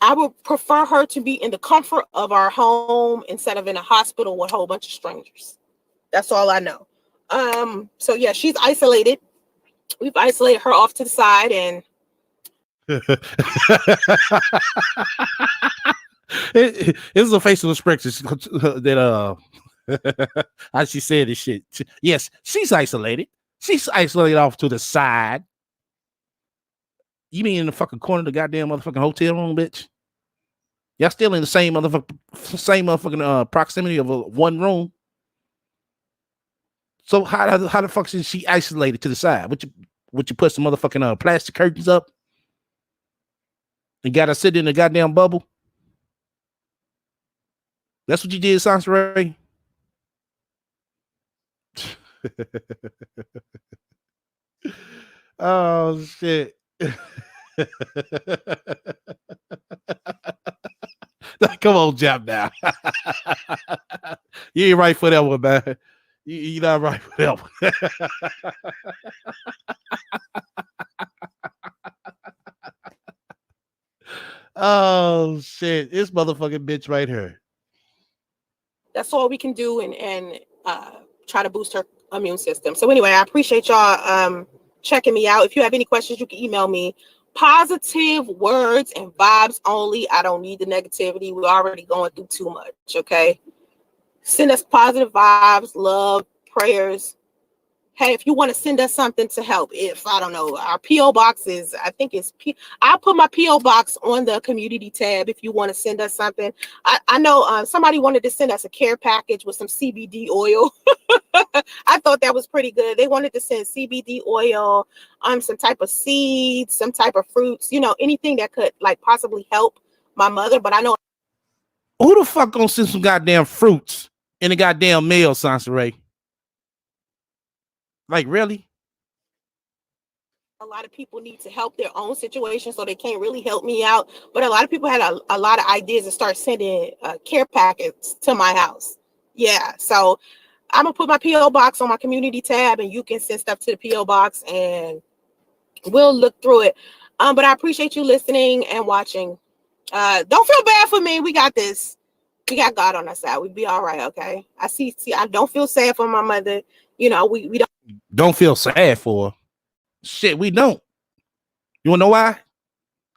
I would prefer her to be in the comfort of our home instead of in a hospital with a whole bunch of strangers. That's all I know. So yeah, she's isolated. We've isolated her off to the side, and it's a facial expression that how she said this shit. Yes, she's isolated. She's isolated off to the side. You mean in the fucking corner of the goddamn motherfucking hotel room, bitch? Y'all still in the same motherfucking proximity of one room. So how the fuck is she isolated to the side? Would you put some motherfucking plastic curtains up and got her sitting in the goddamn bubble? That's what you did, Sansa Ray. Oh shit. Come on, Jap now. You ain't right for that one, man. You're not right for that one. Oh shit. This motherfucking bitch right here. that's all we can do, and try to boost her immune system. So anyway, I appreciate y'all checking me out. If you have any questions, you can email me. Positive words and vibes only. I don't need the negativity. We're already going through too much. Okay. Send us positive vibes, love, prayers. Hey, if you want to send us something to help, if I don't know, our PO box is, I think it's I'll put my PO box on the community tab if you want to send us something. I know somebody wanted to send us a care package with some CBD oil. I thought that was pretty good. They wanted to send CBD oil, some type of seeds, some type of fruits, anything that could like possibly help my mother. But I know who the fuck gonna send some goddamn fruits in the goddamn mail, Sansa Ray? Like, really? a lot of people need to help their own situation, so they can't really help me out. But a lot of people had a lot of ideas to start sending care packets to my house. Yeah, so I'm gonna put my PO box on my community tab, and you can send stuff to the PO box, and we'll look through it. But I appreciate you listening and watching. Don't feel bad for me. We got this. We got God on our side. We'll be all right. Okay. I see. I don't feel sad for my mother. We don't feel sad for her. Shit, we don't. You wanna know why?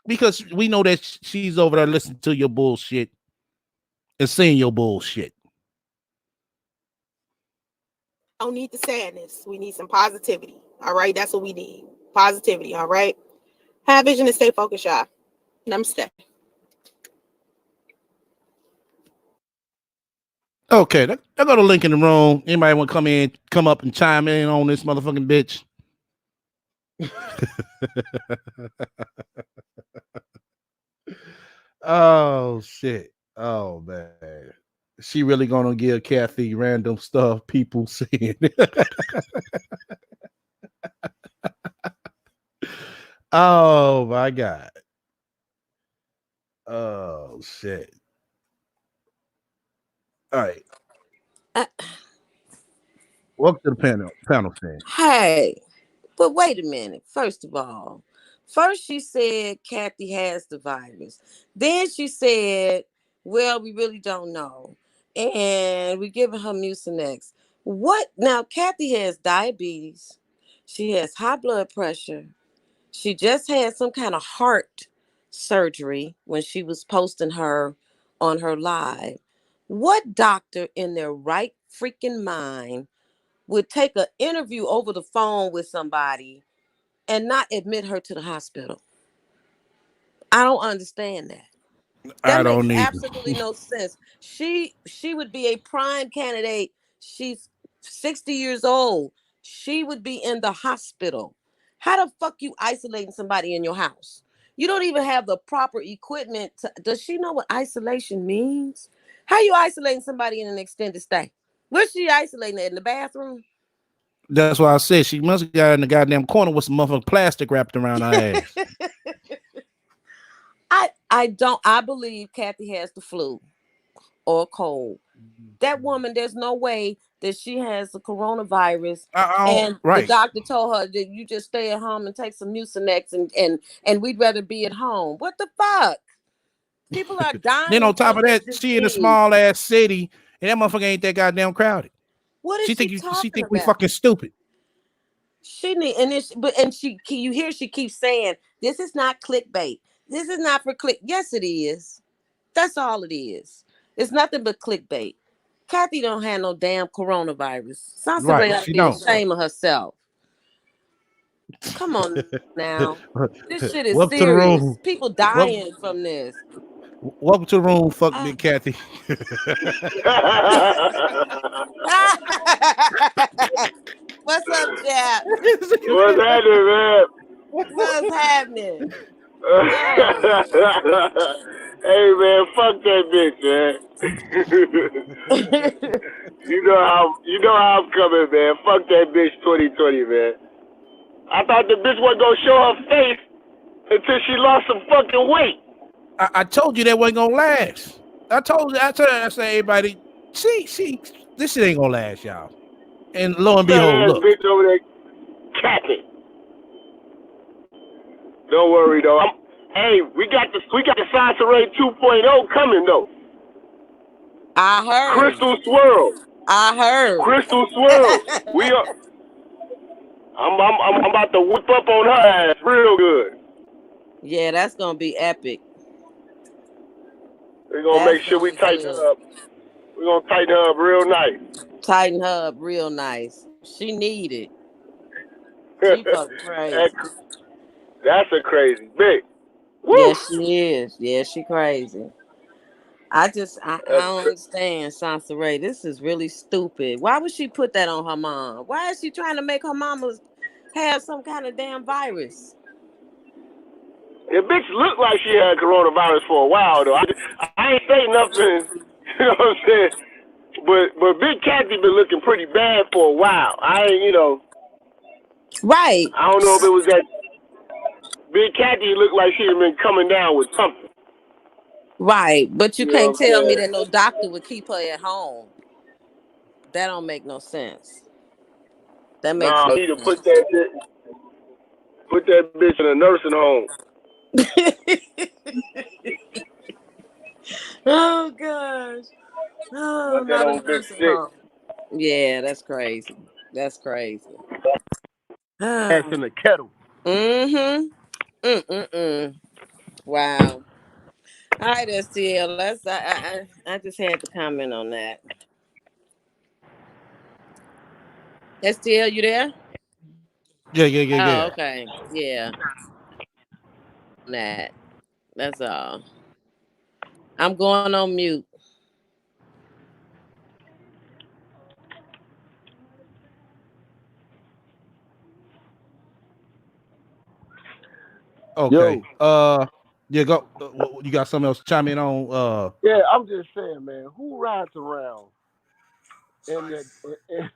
Because we know that she's over there listening to your bullshit and seeing your bullshit. don't need the sadness. We need some positivity. All right. That's what we need. Positivity. All right. Have vision and stay focused, y'all. Namaste. Okay, I got a link in the room. Anybody want to come up and chime in on this motherfucking bitch? Oh shit. Oh man. She really gonna give Kathy random stuff people saying. Oh my God. Oh shit. All right. Welcome to the panel fan. Hey, but wait a minute. First of all, first she said Kathy has the virus. Then she said, well, we really don't know. And we're giving her Mucinex. What? Now, Kathy has diabetes. She has high blood pressure. She just had some kind of heart surgery when she was posting her on her live. What doctor in their right freaking mind would take an interview over the phone with somebody and not admit her to the hospital? I don't understand that. That I makes don't either. absolutely no sense. She would be a prime candidate. She's 60 years old. She would be in the hospital. How the fuck you isolating somebody in your house? You don't even have the proper equipment. Does she know what isolation means? How you isolating somebody in an extended stay? Where's she isolating it? In the bathroom? That's why I said she must have got in the goddamn corner with some motherfucking plastic wrapped around her ass. I believe Kathy has the flu or cold. That woman, there's no way that she has the coronavirus. And the Right. doctor told her that you just stay at home and take some Mucinex and we'd rather be at home. What the fuck? People are Then dying on top from of this that, she in a disease. small ass city, and that motherfucker ain't that goddamn crowded. What is she She talking think we about? fucking stupid. She need you hear she keeps saying this is not clickbait. This is not for click. Yes, it is. That's all it is. It's nothing but clickbait. Kathy don't have no damn coronavirus. Sansa Right, ought to she be don't. ashamed of herself. Come on now. This shit is Welcome to the serious. room. People dying from this. Welcome to the room, fuck Big Kathy. What's up, Jack? What's happening, man? What's happening? Hey, man, fuck that bitch, man. you know how I'm coming, man. Fuck that bitch 2020, man. I thought the bitch wasn't gonna show her face until she lost some fucking weight. I told you that wasn't gonna last. I told I said, everybody, this shit ain't gonna last, y'all. And lo and behold, That look. bitch over there capping. Don't worry though. Hey, we got the Science Array 2.0 coming though. I heard. Crystal Swirl. I heard. Crystal Swirl. We are. I'm about to whip up on her ass real good. Yeah, that's gonna be epic. We're gonna make sure we tighten her up. We're gonna tighten her up real nice. Tighten her up real nice. She need it. She fucking crazy. That's a crazy bitch. Woo! Yeah, she is. Yeah, she crazy. I don't understand, Sansa Ray. This is really stupid. Why would she put that on her mom? Why is she trying to make her mama have some kind of damn virus? The bitch looked like she had coronavirus for a while though. I ain't saying nothing. You know what I'm saying? But Big Kathy been looking pretty bad for a while. Right. I don't know if it was that Big Kathy looked like she had been coming down with something. Right, but you can't tell me that no doctor would keep her at home. That don't make no sense. That makes no need to sense. put that bitch in a nursing home. Oh gosh. Oh, Let that old bitch sick. Yeah, that's crazy. That's crazy. Ass in the kettle. Wow. All right, STL. I just had to comment on that. STL, you there? Yeah. Oh, okay. Yeah. That's all. I'm going on mute. Okay. Yo. Yeah, go. You got something else to chime in on? Yeah, I'm just saying, man. Who rides around and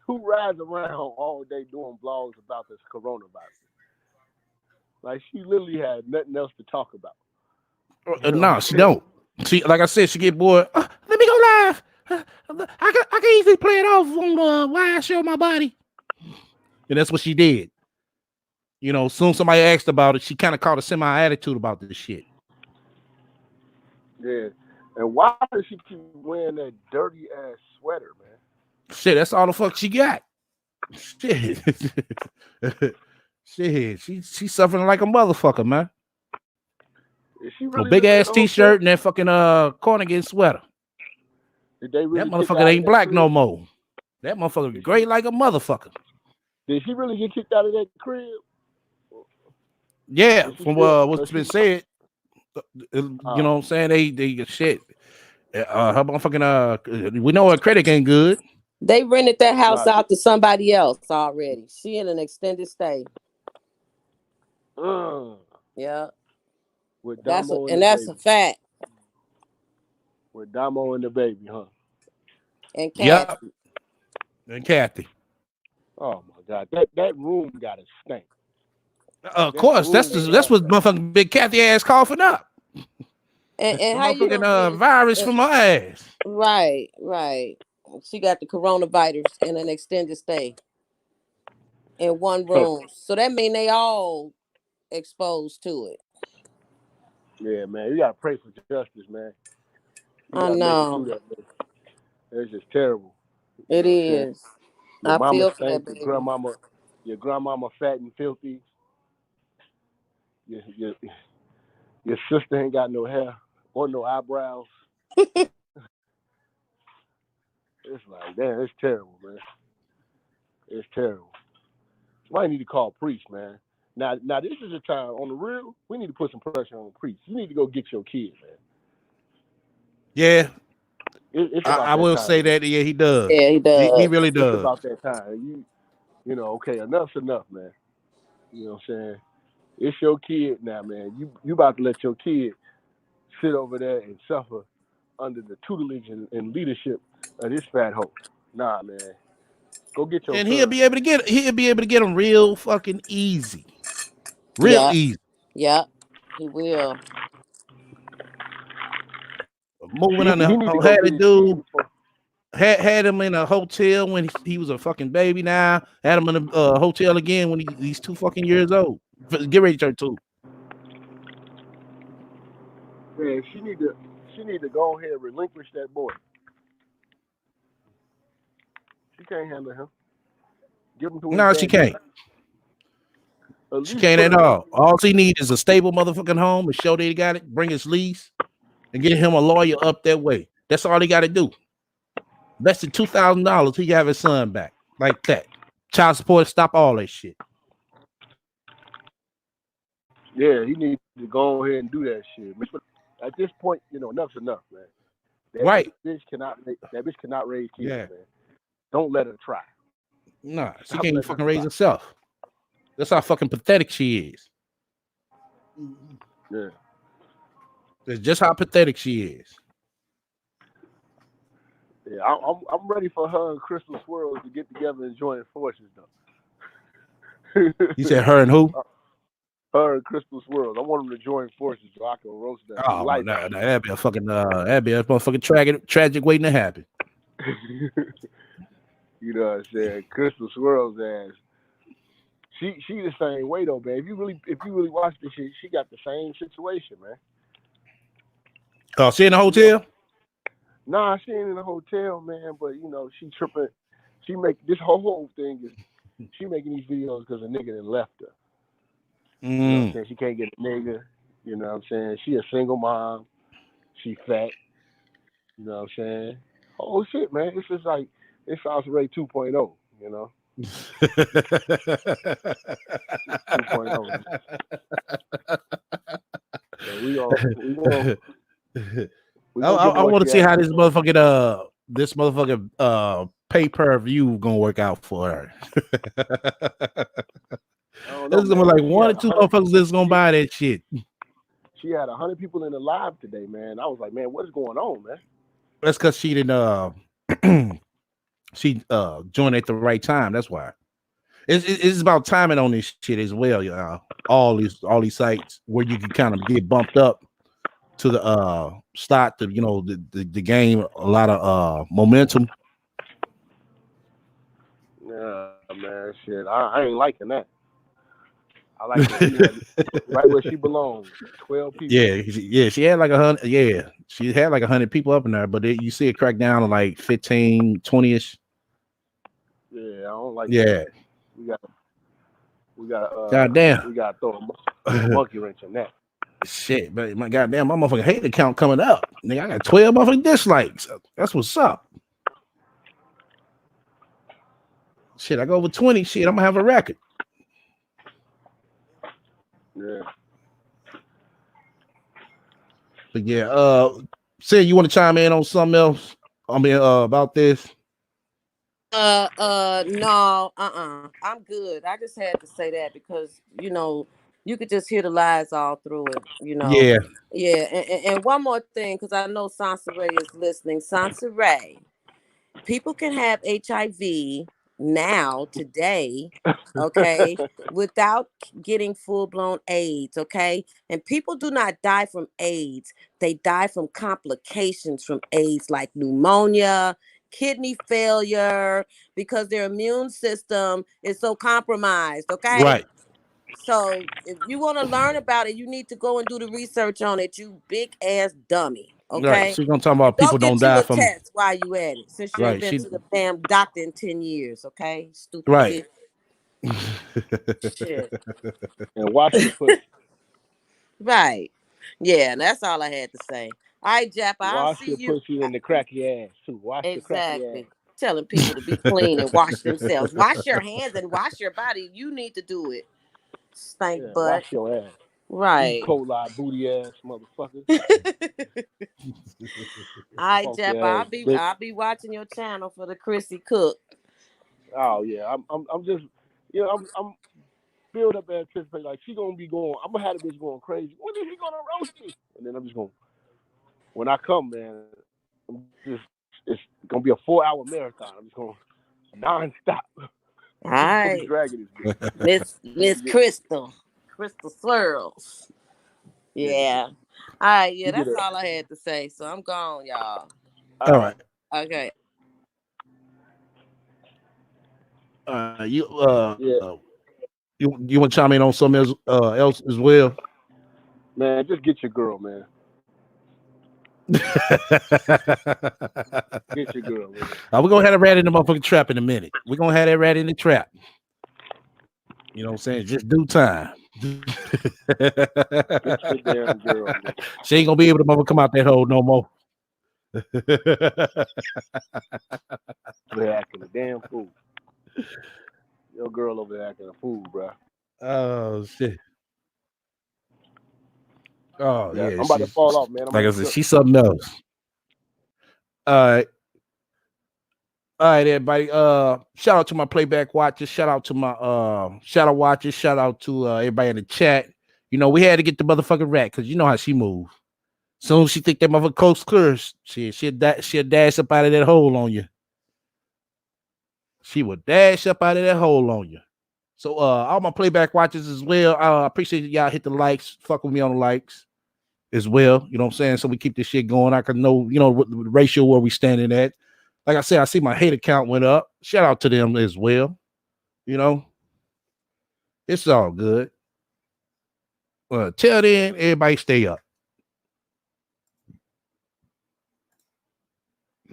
who rides around all day doing blogs about this coronavirus? Like she literally had nothing else to talk about. No, she don't. She, like I said, she get bored. Let me go live. I can easily play it off on why I show my body. And that's what she did. You know, soon somebody asked about it, she kind of caught a semi-attitude about this shit. Yeah. And why does she keep wearing that dirty ass sweater, man? Shit, that's all the fuck she got. Shit. Shit, she's suffering like a motherfucker, man. Is she A really big living in ass a t-shirt hotel? and that fucking cornigan sweater. Did they That really kick her motherfucker out of ain't that black crib? no more. That motherfucker great like a motherfucker. Did she really get kicked out of that crib? Yeah, Is she from still? what's been said, you know what I'm saying? They shit. Her motherfucking we know her credit ain't good. They rented that house Nah. out to somebody else already. She in an extended stay. Yeah. With That's Damo and and the that's baby. a fact. With Damo and the baby, huh? And Kathy. Yep. And Kathy. Oh my God, that room got to stink. Of That course, that's room what motherfucking big Kathy ass coughing up. And The how you don't motherfucking virus from her ass. Right. She got the coronavirus in an extended stay in one room. So that mean they all exposed to it. Yeah, man, you gotta pray for justice, man. You I gotta make it know. through that, man. It's just terrible. It is. Your I mama feel for stank, that baby. your grandmama fat and filthy. Your sister ain't got no hair or no eyebrows. It's like, damn, it's terrible, man. It's terrible. Somebody need to call priest, man. Now this is a time on the real. We need to put some pressure on the priest. You need to go get your kid, man. Yeah, It's about I that will time. say that. Yeah, he does. Yeah, he does. He really It's does. about that time. You know, okay, enough's enough, man. You know what I'm saying? It's your kid now, man. You about to let your kid sit over there and suffer under the tutelage and leadership of this fat hoe. Nah, man. Go get your And son. he'll be able to get him real fucking easy. Real easy. Yeah, he will. Moving on He need to the go had get a his dude kid. had him in a hotel when he was a fucking baby. Now had him in a hotel again when he's 2 fucking years old. Get ready to turn 2. Man, she need to go ahead and relinquish that boy. She can't handle him. Give him to his No, she daddy. can't. She can't at all. All she needs is a stable motherfucking home and show that he got it, bring his lease, and get him a lawyer up that way. That's all he got to do. Less than $2,000, he can have his son back. Like that. Child support, stop all that shit. Yeah, he needs to go ahead and do that shit. At this point, enough's enough, man. That bitch cannot raise kids, man. Don't let her try. Nah, she can't even fucking raise herself. That's how fucking pathetic she is. Yeah. That's just how pathetic she is. Yeah, I'm ready for her and Crystal Swirls to get together and join forces, though. You said her and who? Her and Crystal Swirls. I want them to join forces so I can roast them. Oh, no, that'd be a fucking motherfucking tragic waiting to happen. You know what I'm saying? Crystal Swirls ass. She the same way though, man. If you really watch this shit, she got the same situation, man. Oh, she in the hotel? Nah, she ain't in the hotel, man. But she tripping. She make this whole thing is she making these videos because a nigga that left her. You know what I'm saying? She can't get a nigga. You know what I'm saying? She a single mom. She fat. You know what I'm saying? Oh shit, man. It's just like it's House Ray 2.0, you know? 2.0. I want to see how this motherfucking pay-per-view gonna work out for her. There's gonna be like 1 or 2 motherfuckers that's gonna buy that shit. She had 100 people in the live today, man. I was like, man, what is going on, man? That's because she didn't she joined at the right time. That's why. It's about timing on this shit as well, y'all. All these sites where you can kind of get bumped up to the start to the game a lot of momentum. Yeah, man, shit. I ain't liking that. I like it right where she belongs. 12 people. Yeah, she had like 100. Yeah, she had like 100 people up in there, but you see it crack down to like 15, 20ish. Yeah, I don't like that. We We got Goddamn. we got to throw a monkey wrench in that. Shit, but my goddamn, my motherfucking hate account coming up. Nigga, I got 12 motherfucking dislikes. That's what's up. Shit, I go over 20. Shit, I'm gonna have a record. Yeah. But yeah, say you want to chime in on something else? I mean, about this. No, I'm good. I just had to say that because you could just hear the lies all through it. Yeah, Yeah. And one more thing, because I know Sansa Ray is listening. Sansa Ray, people can have HIV now today, okay, without getting full-blown AIDS, okay? And people do not die from AIDS. They die from complications from AIDS, like pneumonia, kidney failure, because their immune system is so compromised, okay? right. So if you want to learn about it, you need to go and do the research on it, you big ass dummy. Right. Okay. She's gonna talk And about go people don't get you die a from test while you at it, since you ain't right. been She to the damn doctor in 10 years. Okay. Stupid right. bitch. Shit. And wash your pussy. Right. Yeah, that's all I had to say. All right, Jap, I'll Wash see your you. pussy and the cracky ass too. Wash your cracky ass. Exactly. Telling people to be clean and wash themselves. Wash your hands and wash your body. You need to do it. Stank Yeah, butt. wash your ass. E. Right. coli booty ass motherfucker. All right, Funky Jeff. ass bitch. I'll be watching your channel for the Chrissy Cook. Oh yeah, I'm just, I'm build up anticipation. Like she gonna be going. I'm gonna have the bitch going crazy. When is he gonna roast me? And then I'm just gonna. When I come, man, it's gonna be a 4-hour marathon. I'm just going non-stop. All I'm right, dragging this bitch. Miss Crystal Swirls. Yeah. All right. Yeah, that's all I had to say. So I'm gone, y'all. All right. Okay. You Yeah. you want to chime in on something else as well? Man, just get your girl, man. Get your girl, man. We're gonna have a rat in the motherfucking trap in a minute. We're gonna have that rat in the trap. You know what I'm saying? Just due time. Get your damn girl, man. She ain't gonna be able to mother come out that hole no more. They're acting a damn fool. Your girl over there acting a fool, bro. Oh shit. Oh yeah. I'm about to fall off, man. Like I said, she's something else. All right, everybody. Shout out to my playback watchers. Shout out to my shadow watchers. Shout out to everybody in the chat. You know, we had to get the motherfucking rat because you know how she moves. Soon as she think that motherfucker coast clear, she'll dash up out of that hole on you. She will dash up out of that hole on you. So all my playback watchers as well. I appreciate y'all hit the likes, fuck with me on the likes as well. You know what I'm saying? So we keep this shit going. I can know, what the ratio where we standing at. Like I said, I see my hate account went up. Shout out to them as well. It's all good. Till then, everybody stay up.